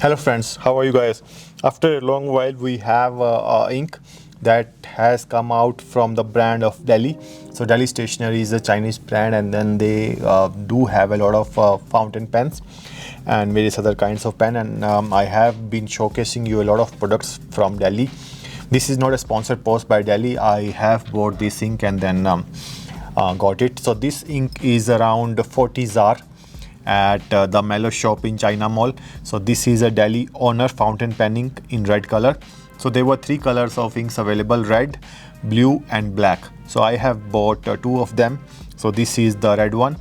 Hello friends, how are you guys? After a long while we have ink that has come out from the brand of Deli. So Deli Stationery is a Chinese brand, and then they do have a lot of fountain pens and various other kinds of pen, and I have been showcasing you a lot of products from Deli. This is not a sponsored post by Deli. I have bought this ink and then got it. So this ink is around 40 ZAR at the Mellows shop in China Mall. So this is a Deli Honor fountain pen ink in red color. So there were three colors of inks available: red, blue and black. So I have bought two of them. So this is the red one.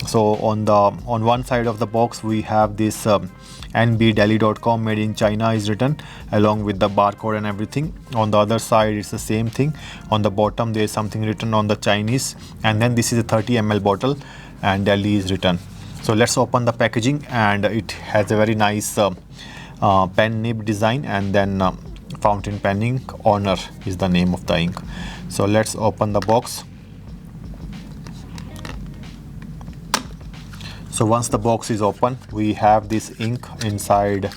So on one side of the box we have this nbdeli.com made in China is written along with the barcode and everything. On the other side it's the same thing. On the bottom there is something written on the Chinese, and then this is a 30 ml bottle and Deli is written. So let's open the packaging, and it has a very nice pen nib design, and then fountain pen ink Honor is the name of the ink. So let's open the box. So once the box is open, we have this ink inside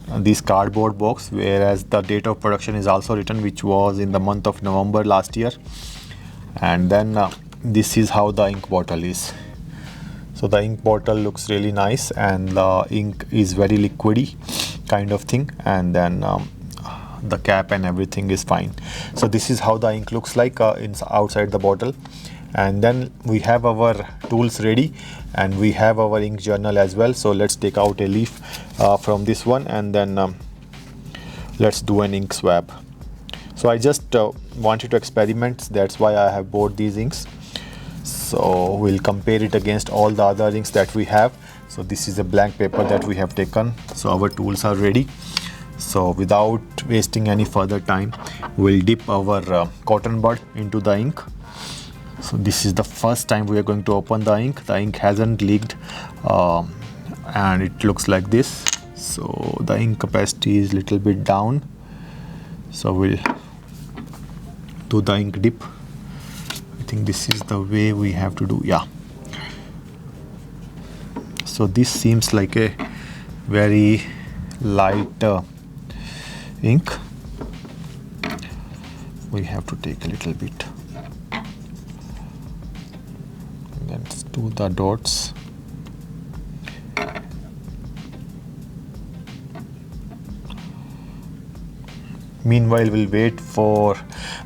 this cardboard box, whereas the date of production is also written, which was in the month of November last year. And then this is how the ink bottle is. So the ink bottle looks really nice, and the ink is very liquidy kind of thing, and then the cap and everything is fine. So this is how the ink looks like outside the bottle. And then we have our tools ready, and we have our ink journal as well. So let's take out a leaf from this one, and then let's do an ink swab. So I just wanted to experiment, that's why I have bought these inks. So we'll compare it against all the other inks that we have. So this is a blank paper that we have taken. So our tools are ready. So without wasting any further time, we'll dip our cotton bud into the ink. So this is the first time we are going to open the ink. The ink hasn't leaked, and it looks like this. So the ink capacity is little bit down. So we'll do the ink dip. I think this is the way we have to do. Yeah. So this seems like a very light ink. We have to take a little bit. Let's do the dots. Meanwhile, we'll wait for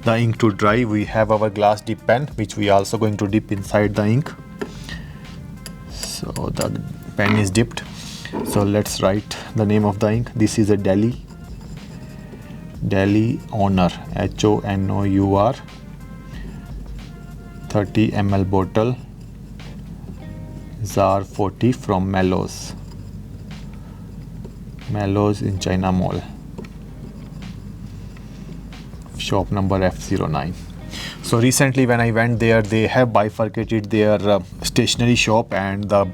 the ink to dry. We have our glass dip pen, which we are also going to dip inside the ink. So the pen is dipped. So let's write the name of the ink. This is a Deli Honor, HONOUR, 30 ml bottle, ZAR 40 from Mellows in China Mall, shop number F09. So recently when I went there, they have bifurcated their stationery shop and the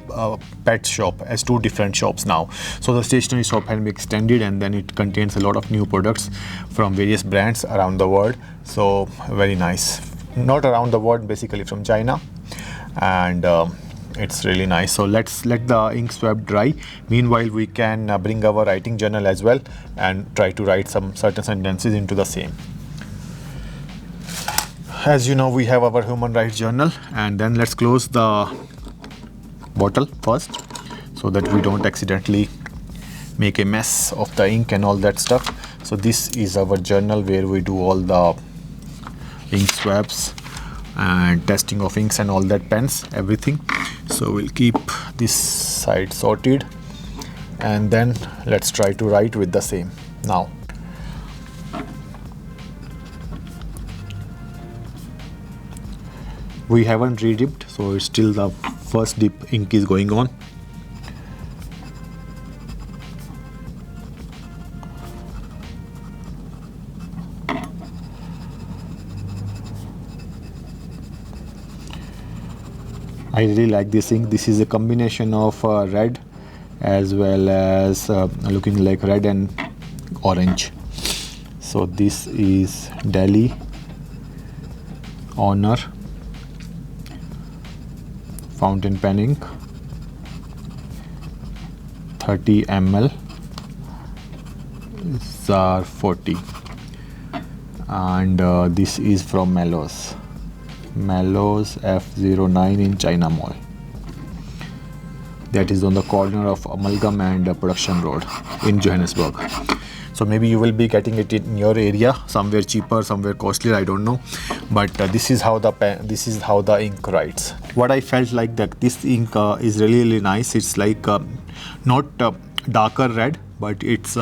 pet shop as two different shops now. So the stationery shop has been extended, and then it contains a lot of new products from various brands around the world. So very nice. Not around the world, basically from China, and it's really nice. So let's let the ink swab dry. Meanwhile, we can bring our writing journal as well and try to write some certain sentences into the same. As you know, we have our human rights journal, and then let's close the bottle first so that we don't accidentally make a mess of the ink and all that stuff. So this is our journal where we do all the ink swabs and testing of inks and all that, pens, everything. So we'll keep this side sorted, and then let's try to write with the same now. We haven't re-dipped, so it's still the first dip ink is going on. I really like this ink. This is a combination of red as well as looking like red and orange. So this is Deli Honor fountain pen ink, 30 ml ZAR 40, and this is from Mellows F09 in China Mall. That is on the corner of Amalgam and Production Road in Johannesburg. So maybe you will be getting it in your area, somewhere cheaper, somewhere costlier, I don't know. But this is how the ink writes. What I felt like that this ink is really nice. It's like not darker red, but it's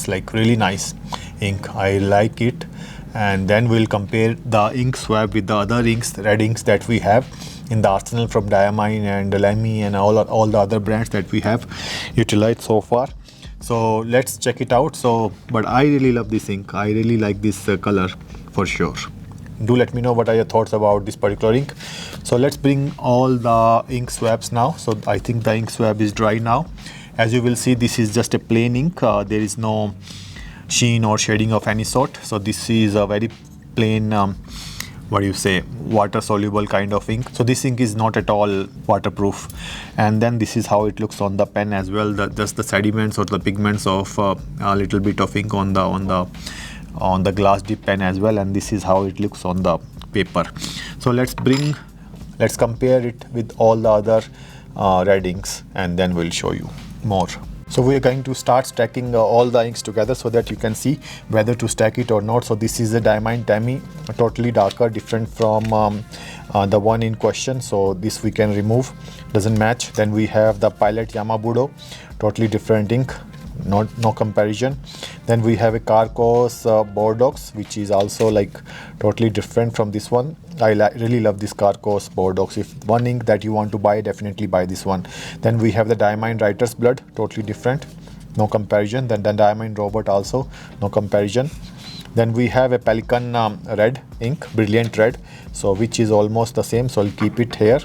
like really nice ink. I like it. And then we'll compare the ink swab with the other inks, red inks that we have in the arsenal from Diamine and Lamy and all the other brands that we have utilized so far. So let's check it out. But I really love this ink. I really like this color for sure. Do let me know what are your thoughts about this particular ink. So let's bring all the ink swabs now. So I think the ink swab is dry now. As you will see, this is just a plain ink. There is no sheen or shading of any sort. So this is a very plain water soluble kind of ink. So this ink is not at all waterproof. And then this is how it looks on the pen as well. Just the sediments or the pigments of a little bit of ink on the glass dip pen as well. And this is how it looks on the paper. So let's compare it with all the other red inks, and then we'll show you more. So we are going to start stacking all the inks together so that you can see whether to stack it or not. So this is a Diamine Tammy, totally darker, different from the one in question. So this we can remove, doesn't match. Then we have the Pilot Yamabudo, totally different ink, no comparison. Then we have a Carcos Bordeaux, which is also like totally different from this one. I really love this Carcos Bordeaux. If one ink that you want to buy, definitely buy this one. Then we have the Diamine Writer's Blood, totally different, no comparison. Then the Diamine Robot also, no comparison. Then we have a Pelican red ink, brilliant red, so which is almost the same, so I'll keep it here.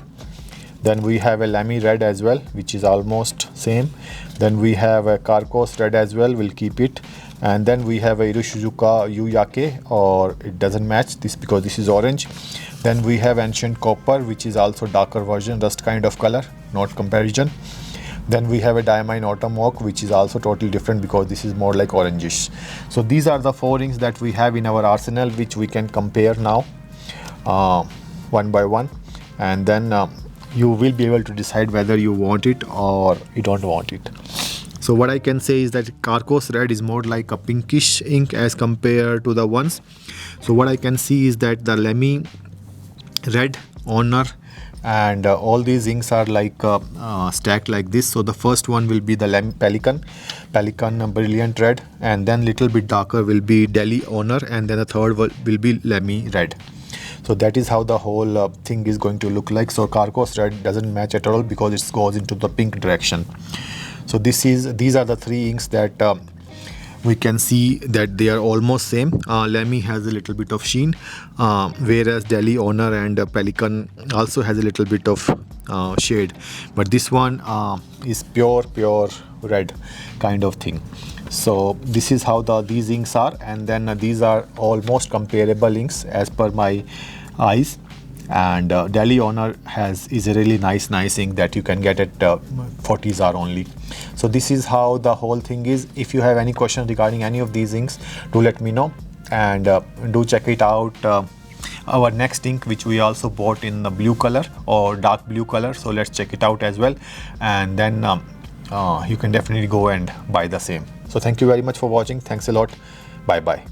Then we have a Lamy red as well, which is almost same. Then we have a Carcos red as well, we'll keep it. And then we have a Iroshizuka Yuyake, or it doesn't match this because this is orange. Then we have Ancient Copper, which is also darker version, rust kind of color, not comparison. Then we have a Diamine Autumn Oak, which is also totally different because this is more like orangish. So these are the 4 inks that we have in our arsenal, which we can compare now one by one. And then you will be able to decide whether you want it or you don't want it. So what I can say is that Carcos red is more like a pinkish ink as compared to the ones. So what I can see is that the Lamy red, Honor, and all these inks are like stacked like this. So the first one will be the Pelican Brilliant Red, and then little bit darker will be Deli Honor, and then the third will be Lamy Red. So that is how the whole thing is going to look like. So Carcos red doesn't match at all because it goes into the pink direction. So these are the 3 inks that we can see that they are almost same. Lamy has a little bit of sheen, whereas Deli, Honor, and Pelican also has a little bit of shade. But this one is pure red kind of thing. So this is how these inks are, and then these are almost comparable inks as per my eyes. And Deli Honor is a really nice ink that you can get at 40 ZAR only. So this is how the whole thing is. If you have any question regarding any of these inks, do let me know, and do check it out. Our next ink, which we also bought in the blue color or dark blue color, so let's check it out as well, and then you can definitely go and buy the same. So thank you very much for watching. Thanks a lot. Bye bye.